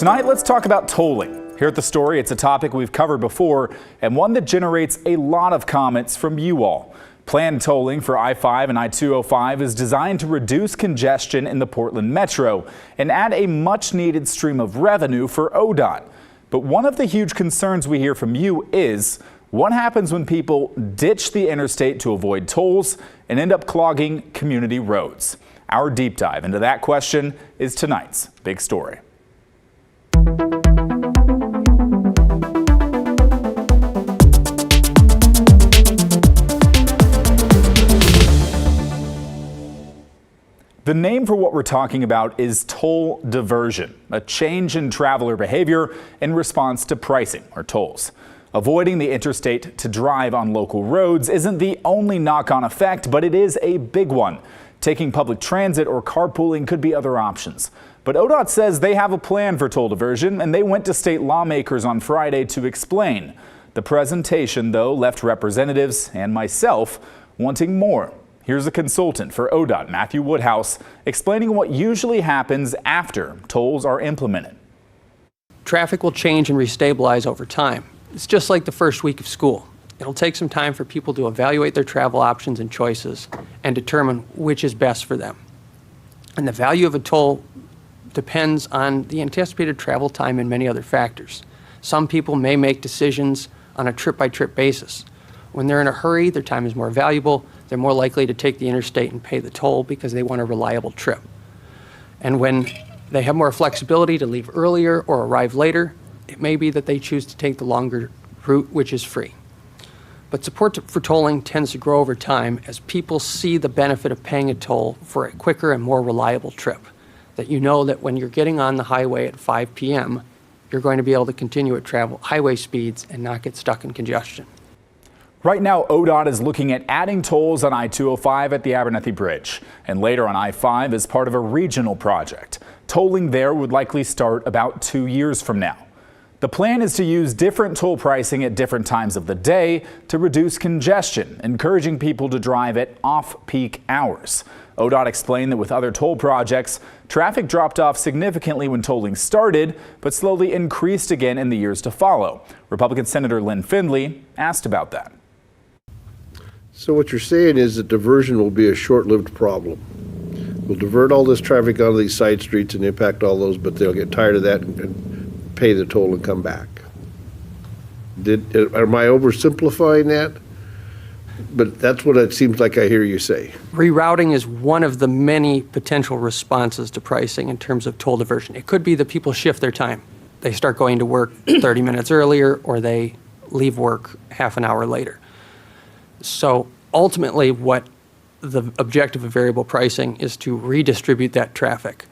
Tonight, let's talk about tolling. Here at The Story, it's a topic we've covered before and one that generates a lot of comments from you all. Planned tolling for I-5 and I-205 is designed to reduce congestion in the Portland metro and add a much-needed stream of revenue for ODOT. But one of the huge concerns we hear from you is what happens when people ditch the interstate to avoid tolls and end up clogging community roads? Our deep dive into that question is tonight's big story. The name for what we're talking about is toll diversion, a change in traveler behavior in response to pricing or tolls. Avoiding the interstate to drive on local roads isn't the only knock-on effect, but it is a big one. Taking public transit or carpooling could be other options. But ODOT says they have a plan for toll diversion, and they went to state lawmakers on Friday to explain. The presentation, though, left representatives and myself wanting more. Here's a consultant for ODOT, Matthew Woodhouse, explaining what usually happens after tolls are implemented. Traffic will change and restabilize over time. It's just like the first week of school. It'll take some time for people to evaluate their travel options and choices and determine which is best for them. And the value of a toll depends on the anticipated travel time and many other factors. Some people may make decisions on a trip-by-trip basis. When they're in a hurry, their time is more valuable. They're more likely to take the interstate and pay the toll because they want a reliable trip. And when they have more flexibility to leave earlier or arrive later, it may be that they choose to take the longer route, which is free. But support for tolling tends to grow over time as people see the benefit of paying a toll for a quicker and more reliable trip. That you know that when you're getting on the highway at 5 p.m., you're going to be able to continue at highway speeds and not get stuck in congestion. Right now, ODOT is looking at adding tolls on I-205 at the Abernethy Bridge, and later on I-5 as part of a regional project. Tolling there would likely start about 2 years from now. The plan is to use different toll pricing at different times of the day to reduce congestion, encouraging people to drive at off-peak hours. ODOT explained that with other toll projects, traffic dropped off significantly when tolling started, but slowly increased again in the years to follow. Republican Senator Lynn Findley asked about that. So what you're saying is that diversion will be a short-lived problem. We'll divert all this traffic out of these side streets and impact all those, but they'll get tired of that and pay the toll and come back. Am I oversimplifying that? But that's what it seems like I hear you say. Rerouting is one of the many potential responses to pricing in terms of toll diversion. It could be that people shift their time. They start going to work 30 minutes earlier, or they leave work half an hour later. So ultimately, what the objective of variable pricing is to redistribute that traffic.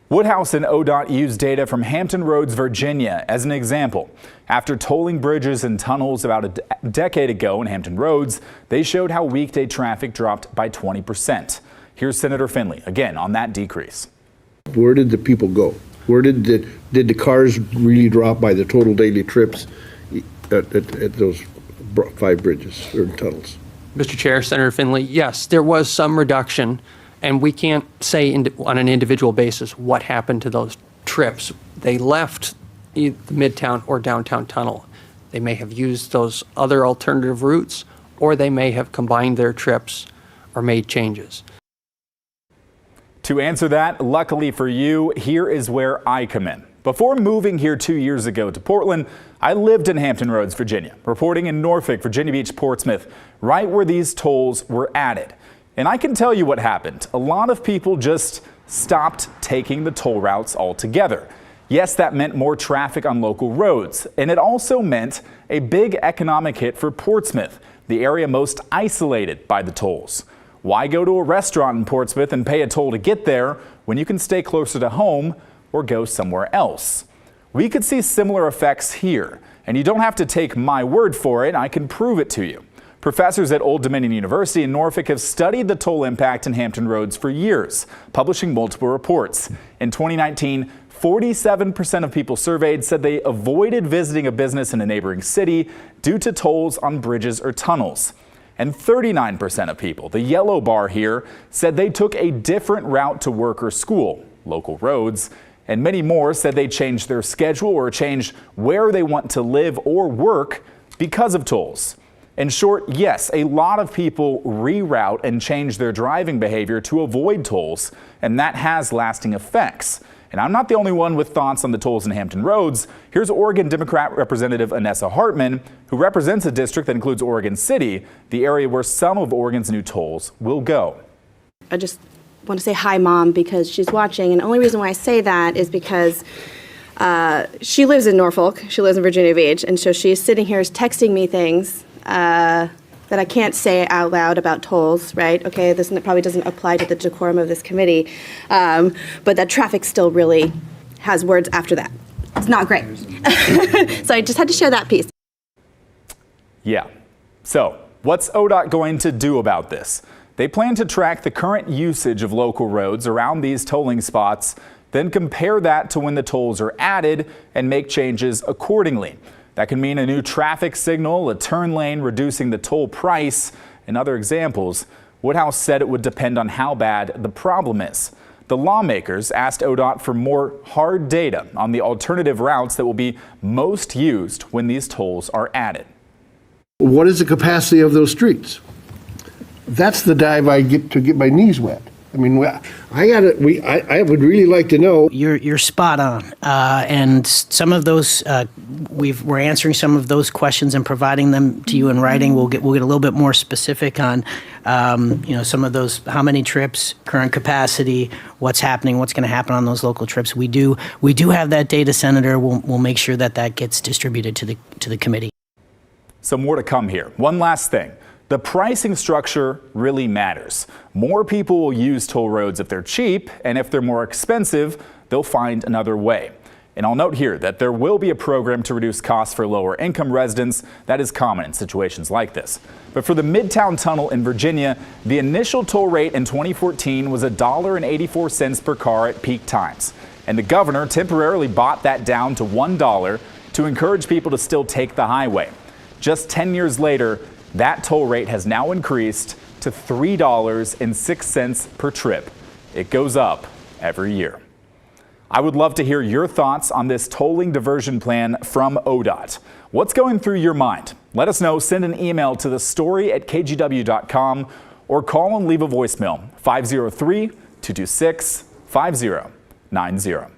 Woodhouse and ODOT used data from Hampton Roads, Virginia as an example. After tolling bridges and tunnels about a decade ago in Hampton Roads, they showed how weekday traffic dropped by 20%. Here's Senator Findley again on that decrease. Where did the people go? Where did the cars really drop by the total daily trips at those 5 bridges or tunnels? Mr. Chair, Senator Findley, yes, there was some reduction, and we can't say on an individual basis what happened to those trips. They left either the Midtown or downtown tunnel. They may have used those other alternative routes, or they may have combined their trips or made changes. To answer that, luckily for you, here is where I come in. Before moving here 2 years ago to Portland, I lived in Hampton Roads, Virginia, reporting in Norfolk, Virginia Beach, Portsmouth, right where these tolls were added. And I can tell you what happened. A lot of people just stopped taking the toll routes altogether. Yes, that meant more traffic on local roads, and it also meant a big economic hit for Portsmouth, the area most isolated by the tolls. Why go to a restaurant in Portsmouth and pay a toll to get there when you can stay closer to home or go somewhere else? We could see similar effects here, and you don't have to take my word for it. I can prove it to you. Professors at Old Dominion University in Norfolk have studied the toll impact in Hampton Roads for years, publishing multiple reports. In 2019, 47% of people surveyed said they avoided visiting a business in a neighboring city due to tolls on bridges or tunnels. And 39% of people, the yellow bar here, said they took a different route to work or school, local roads, And many more said they changed their schedule or changed where they want to live or work because of tolls. In short, yes, a lot of people reroute and change their driving behavior to avoid tolls, and that has lasting effects. And I'm not the only one with thoughts on the tolls in Hampton Roads. Here's Oregon Democrat Representative Anessa Hartman, who represents a district that includes Oregon City, the area where some of Oregon's new tolls will go. I just want to say hi, Mom, because she's watching. And the only reason why I say that is because she lives in Norfolk. She lives in Virginia Beach. And so she's sitting here texting me things that I can't say out loud about tolls, right? Okay, this probably doesn't apply to the decorum of this committee. But that traffic still really has words after that. It's not great. So I just had to share that piece. Yeah. So what's ODOT going to do about this? They plan to track the current usage of local roads around these tolling spots, then compare that to when the tolls are added and make changes accordingly. That can mean a new traffic signal, a turn lane, reducing the toll price, and other examples. Woodhouse said it would depend on how bad the problem is. The lawmakers asked ODOT for more hard data on the alternative routes that will be most used when these tolls are added. What is the capacity of those streets? That's the dive I get to get my knees wet. I mean, I would really like to know. You're spot on, and some of those we're answering some of those questions and providing them to you in writing. We'll get a little bit more specific on some of those, how many trips, current capacity, what's happening, what's going to happen on those local trips. We do have that data, Senator. We'll make sure that gets distributed to the committee. Some more to come here. One last thing. The pricing structure really matters. More people will use toll roads if they're cheap, and if they're more expensive, they'll find another way. And I'll note here that there will be a program to reduce costs for lower income residents. That is common in situations like this. But for the Midtown Tunnel in Virginia, the initial toll rate in 2014 was $1.84 per car at peak times. And the governor temporarily bought that down to $1 to encourage people to still take the highway. Just 10 years later, that toll rate has now increased to $3.06 per trip. It goes up every year. I would love to hear your thoughts on this tolling diversion plan from ODOT. What's going through your mind? Let us know. Send an email to thestory@kgw.com or call and leave a voicemail 503-226-5090.